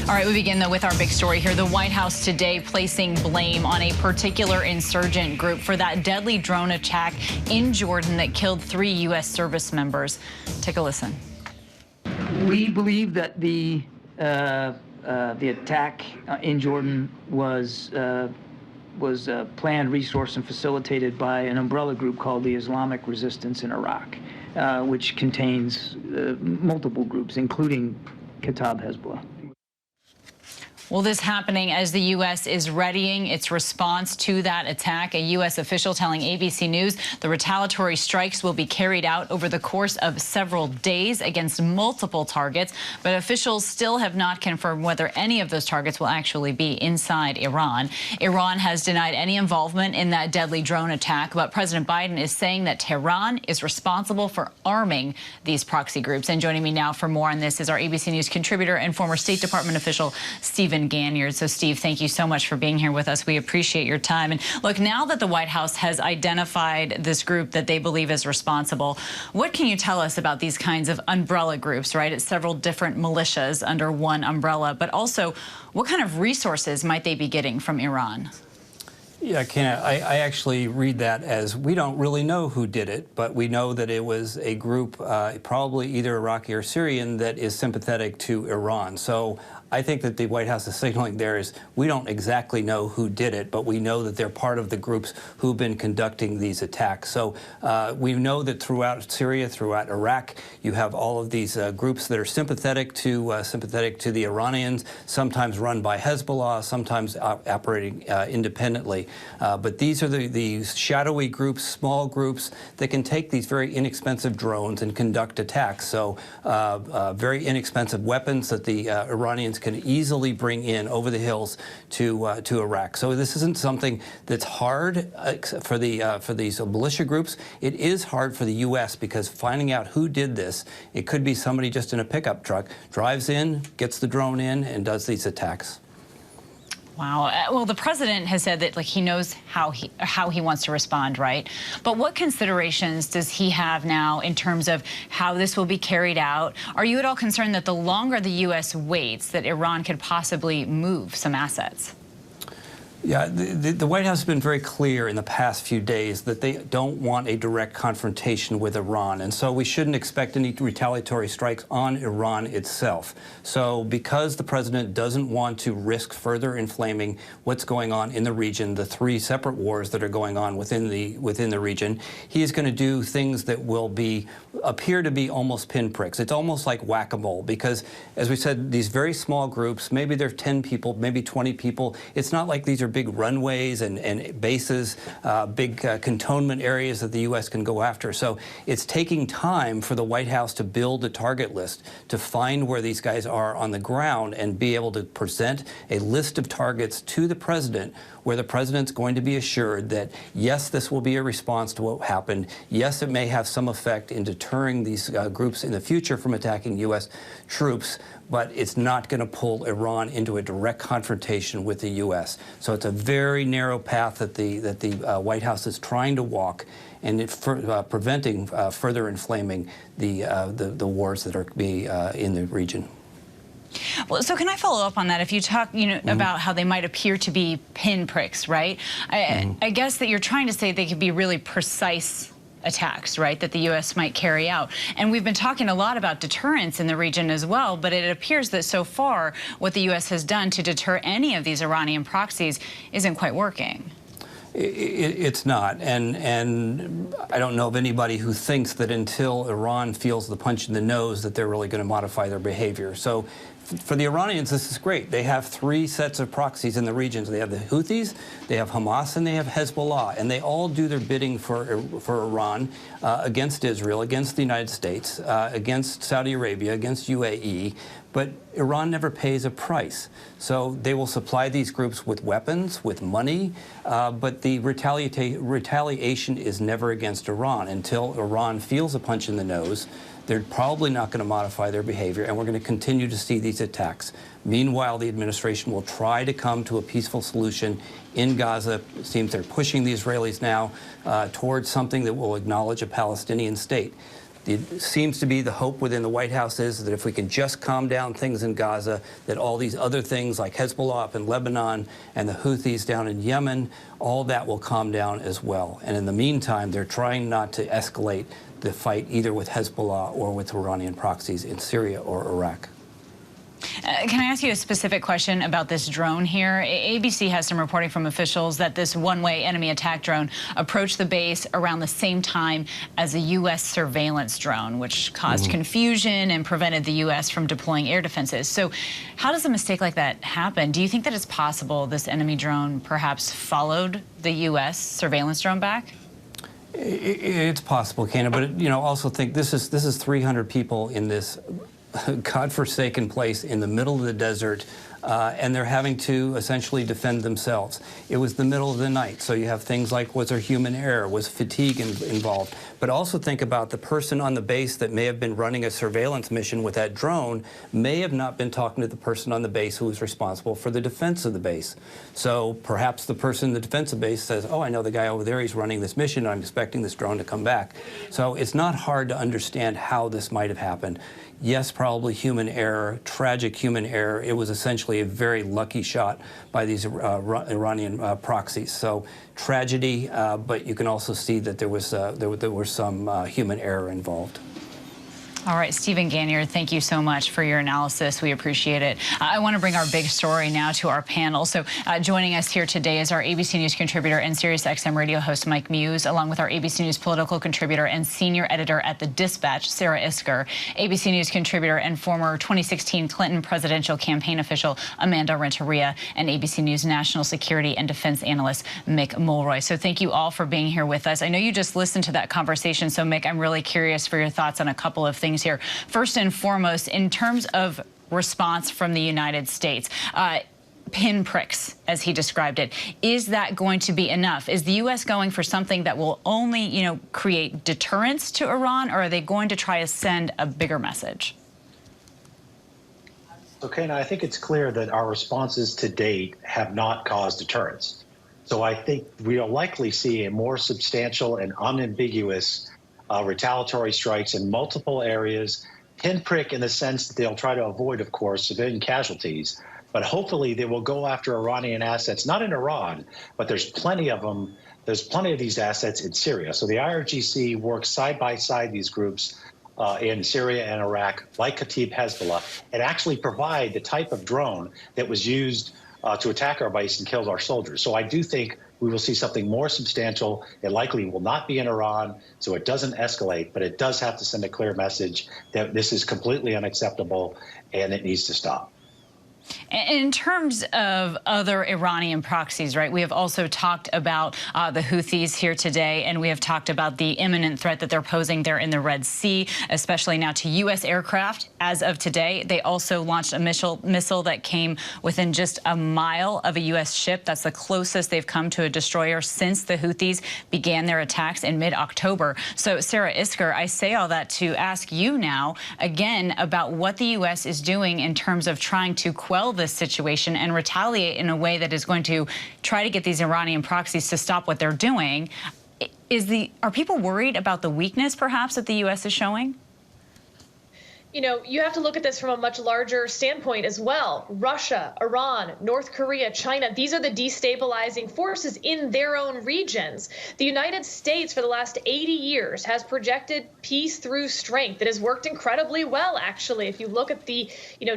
All right, we begin, though, with our big story here. The White House today placing blame on a particular insurgent group for that deadly drone attack in Jordan that killed 3 U.S. service members. Take a listen. We believe that the attack in Jordan was planned, resourced, and facilitated by an umbrella group called the Islamic Resistance in Iraq, which contains multiple groups, including Kataib Hezbollah. Well, this happening as the U.S. is readying its response to that attack. A U.S. official telling ABC News the retaliatory strikes will be carried out over the course of several days against multiple targets. But officials still have not confirmed whether any of those targets will actually be inside Iran. Iran has denied any involvement in that deadly drone attack, but President Biden is saying that Tehran is responsible for arming these proxy groups. And joining me now for more on this is our ABC News contributor and former State Department official, Stephen Ganyard. So, Steve, thank you so much for being here with us. We appreciate your time. And look, now that the White House has identified this group that they believe is responsible, what can you tell us about these kinds of umbrella groups, right? It's several different militias under one umbrella, but also what kind of resources might they be getting from Iran? Yeah, Ken, I actually read that as we don't really know who did it, but we know that it was a group, probably either Iraqi or Syrian, that is sympathetic to Iran. So I think that the White House is signaling there is we don't exactly know who did it, but we know that they're part of the groups who've been conducting these attacks. So we know that throughout Syria, throughout Iraq, you have all of these groups that are sympathetic to the Iranians, sometimes run by Hezbollah, sometimes operating independently. But these are the shadowy groups, small groups that can take these very inexpensive drones and conduct attacks. So very inexpensive weapons that the Iranians can easily bring in over the hills to Iraq. So this isn't something that's hard for these militia groups. It is hard for the U.S. because finding out who did this, it could be somebody just in a pickup truck, drives in, gets the drone in, and does these attacks. Wow. Well, the president has said that he knows how he wants to respond, right? But what considerations does he have now in terms of how this will be carried out? Are you at all concerned that the longer the U.S. waits, that Iran could possibly move some assets? Yeah, the White House has been very clear in the past few days that they don't want a direct confrontation with Iran, and so we shouldn't expect any retaliatory strikes on Iran itself. So because the president doesn't want to risk further inflaming what's going on in the region, the 3 separate wars that are going on within the region, he is going to do things that will appear to be almost pinpricks. It's almost like whack-a-mole because, as we said, these very small groups, maybe there are 10 people, maybe 20 people. It's not like these are big runways and bases, big cantonment areas that the U.S. can go after. So it's taking time for the White House to build a target list, to find where these guys are on the ground and be able to present a list of targets to the president where the president's going to be assured that, yes, this will be a response to what happened. Yes, it may have some effect in deterring these groups in the future from attacking U.S. troops, but it's not going to pull Iran into a direct confrontation with the U.S. So it's a very narrow path that the White House is trying to walk, and preventing further inflaming the wars that are in the region. Well, so can I follow up on that? If you talk, about how they might appear to be pinpricks, right? I guess that you're trying to say they could be really precise attacks, right, that the U.S. might carry out. And we've been talking a lot about deterrence in the region as well, but it appears that so far what the U.S. has done to deter any of these Iranian proxies isn't quite working. It's not, and I don't know of anybody who thinks that until Iran feels the punch in the nose that they're really going to modify their behavior. So for the Iranians, this is great. They have 3 sets of proxies in the regions. They have the Houthis, they have Hamas, and they have Hezbollah, and they all do their bidding for Iran against Israel, against the United States, against Saudi Arabia, against UAE. But Iran never pays a price. So they will supply these groups with weapons, with money, but the retaliation is never against Iran. Until Iran feels a punch in the nose, they're probably not going to modify their behavior, and we're going to continue to see these attacks. Meanwhile, the administration will try to come to a peaceful solution in Gaza. It seems they're pushing the Israelis now towards something that will acknowledge a Palestinian state. It seems to be the hope within the White House is that if we can just calm down things in Gaza, that all these other things like Hezbollah up in Lebanon and the Houthis down in Yemen, all that will calm down as well. And in the meantime, they're trying not to escalate the fight either with Hezbollah or with Iranian proxies in Syria or Iraq. Can I ask you a specific question about this drone here? ABC has some reporting from officials that this one-way enemy attack drone approached the base around the same time as a U.S. surveillance drone, which caused confusion and prevented the U.S. from deploying air defenses. So how does a mistake like that happen? Do you think that it's possible this enemy drone perhaps followed the U.S. surveillance drone back? It's possible, Kana, but also think this is 300 people in this godforsaken place in the middle of the desert, and they're having to essentially defend themselves. It was the middle of the night, so you have things like, was there human error, was fatigue involved? But also think about the person on the base that may have been running a surveillance mission with that drone may have not been talking to the person on the base who was responsible for the defense of the base. So perhaps the person in the defense of the base says, oh, I know the guy over there, he's running this mission, I'm expecting this drone to come back. So it's not hard to understand how this might have happened. Yes, probably human error, tragic human error. It was essentially a very lucky shot by these Iranian proxies. So tragedy, but you can also see that there was some human error involved. All right, Stephen Gagnier, thank you so much for your analysis. We appreciate it. I want to bring our big story now to our panel. So joining us here today is our ABC News contributor and SiriusXM radio host Mike Muse, along with our ABC News political contributor and senior editor at The Dispatch, Sarah Isker, ABC News contributor and former 2016 Clinton presidential campaign official Amanda Renteria, and ABC News national security and defense analyst Mick Mulroy. So thank you all for being here with us. I know you just listened to that conversation, so Mick, I'm really curious for your thoughts on a couple of things here. First and foremost, in terms of response from the United States, pinpricks, as he described it, is that going to be enough? Is the U.S. going for something that will only, create deterrence to Iran, or are they going to try to send a bigger message? Okay, now I think it's clear that our responses to date have not caused deterrence. So I think we'll likely see a more substantial and unambiguous retaliatory strikes in multiple areas, pinprick in the sense that they'll try to avoid, of course, civilian casualties, but hopefully they will go after Iranian assets, not in Iran, but there's plenty of them. There's plenty of these assets in Syria. So the IRGC works side by side these groups in Syria and Iraq, like Kataib Hezbollah, and actually provide the type of drone that was used to attack our base and killed our soldiers. So I do think we will see something more substantial. It likely will not be in Iran, so it doesn't escalate, but it does have to send a clear message that this is completely unacceptable and it needs to stop. In terms of other Iranian proxies, right, we have also talked about the Houthis here today, and we have talked about the imminent threat that they're posing there in the Red Sea, especially now to U.S. aircraft. As of today, they also launched a missile that came within just a mile of a U.S. ship. That's the closest they've come to a destroyer since the Houthis began their attacks in mid-October. So, Sarah Isker, I say all that to ask you now, again, about what the U.S. is doing in terms of trying to quell this situation and retaliate in a way that is going to try to get these Iranian proxies to stop what they're doing. Are people worried about the weakness, perhaps, that the U.S. is showing? You have to look at this from a much larger standpoint as well. Russia, Iran, North Korea, China, these are the destabilizing forces in their own regions. The United States, for the last 80 years, has projected peace through strength. It has worked incredibly well, actually, if you look at the,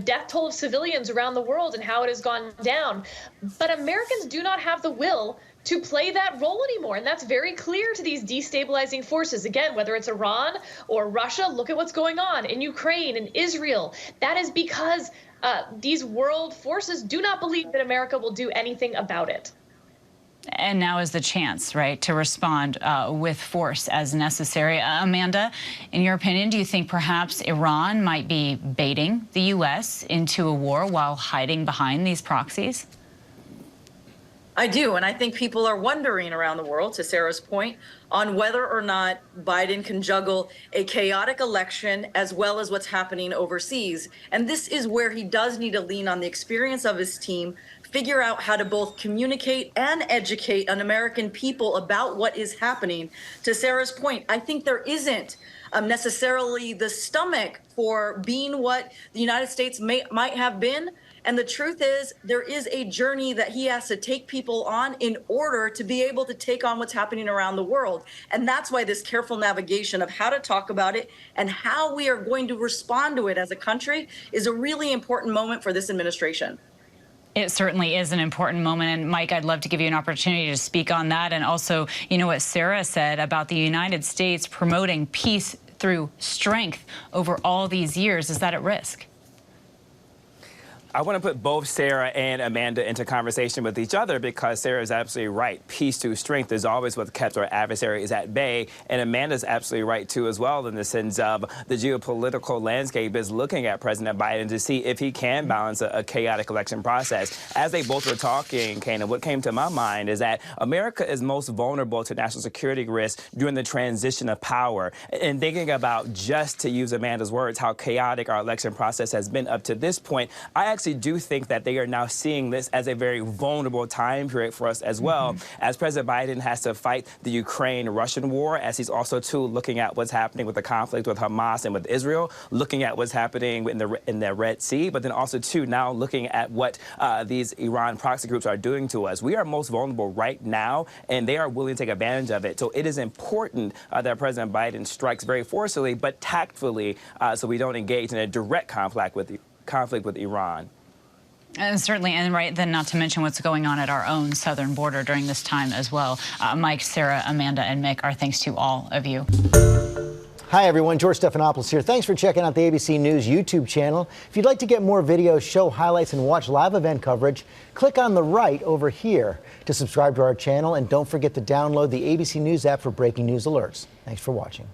death toll of civilians around the world and how it has gone down. But Americans do not have the will to play that role anymore. And that's very clear to these destabilizing forces. Again, whether it's Iran or Russia, look at what's going on in Ukraine and Israel. That is because these world forces do not believe that America will do anything about it. And now is the chance, right, to respond with force as necessary. Amanda, in your opinion, do you think perhaps Iran might be baiting the U.S. into a war while hiding behind these proxies? I do, and I think people are wondering around the world, to Sarah's point, on whether or not Biden can juggle a chaotic election as well as what's happening overseas. And this is where he does need to lean on the experience of his team, figure out how to both communicate and educate an American people about what is happening. To Sarah's point, I think there isn't necessarily the stomach for being what the United States might have been. And the truth is, there is a journey that he has to take people on in order to be able to take on what's happening around the world. And that's why this careful navigation of how to talk about it and how we are going to respond to it as a country is a really important moment for this administration. It certainly is an important moment. And Mike, I'd love to give you an opportunity to speak on that. And also, you know what Sarah said about the United States promoting peace through strength over all these years. Is that at risk? I want to put both Sarah and Amanda into conversation with each other because Sarah is absolutely right. Peace through strength is always what kept our adversaries at bay. And Amanda's absolutely right, too, as well, in the sense of the geopolitical landscape is looking at President Biden to see if he can balance a chaotic election process. As they both were talking, Kana, what came to my mind is that America is most vulnerable to national security risks during the transition of power. And thinking about, just to use Amanda's words, how chaotic our election process has been up to this point, I actually do think that they are now seeing this as a very vulnerable time period for us as well, as President Biden has to fight the Ukraine-Russian war, as he's also, too, looking at what's happening with the conflict with Hamas and with Israel, looking at what's happening in the Red Sea, but then also, too, now looking at what these Iran proxy groups are doing to us. We are most vulnerable right now, and they are willing to take advantage of it. So it is important that President Biden strikes very forcefully, but tactfully, so we don't engage in a direct conflict with Iran. And certainly, and right then, not to mention what's going on at our own southern border during this time as well. Mike, Sarah, Amanda, and Mick, our thanks to all of you. Hi, everyone. George Stephanopoulos here. Thanks for checking out the ABC News YouTube channel. If you'd like to get more videos, show highlights, and watch live event coverage, click on the right over here to subscribe to our channel. And don't forget to download the ABC News app for breaking news alerts. Thanks for watching.